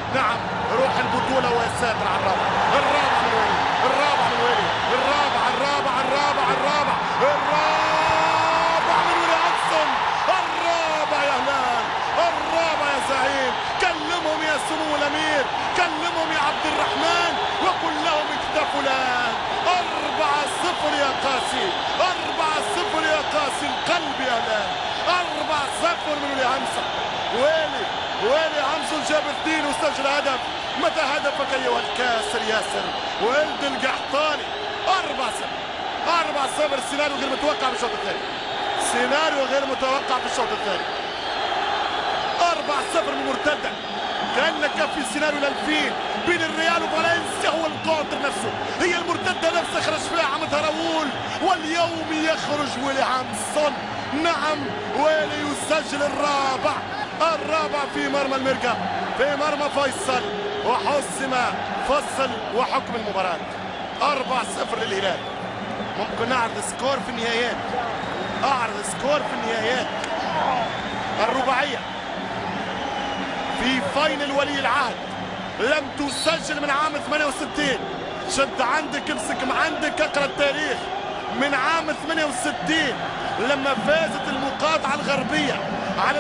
نعم روح البطولة ويا ساتر على الرابع. الرابع من ويلي، الرابع من ويلي، الرابع الرابع الرابع الرابع الرابع من ويلي هانسون. الرابع يا هلال، الرابع يا سعيد. كلمهم يا سمو الأمير، كلمهم يا عبد الرحمن وقل لهم اكتفوا الآن. 4-0 يا قاسي، 4-0 يا قاسي القلب يا هلال. 4-0 من ويلي هانسون. ويلي هانسون جاب 2 وسجل هدف. متى هدفك ايها الكاسر ياسر ولد القحطاني؟ 4-0 4-0. سيناريو غير متوقع بالشوط الثاني، سيناريو غير متوقع في الشوط الثاني. 4-0 من مرتدة. كأنك في سيناريو ال2000 بين الريال وفالنسيا. هو الكونتر نفسه، هي المرتدة نفسها خرج فيها عمتها راؤول، واليوم يخرج ويلي هانسون. نعم ويلي يسجل الرابع في مرمى المرقة، في مرمى فيصل، وحسم فصل وحكم المباراة. 4-0 للهلال. ممكن نعرض سكور في النهايات، اعرض سكور في النهايات. الرباعية في فاينل ولي العهد لم تسجل من عام 68. شد عندك، امسك عندك، اقرا التاريخ من عام 68 لما فازت المقاطعة الغربية على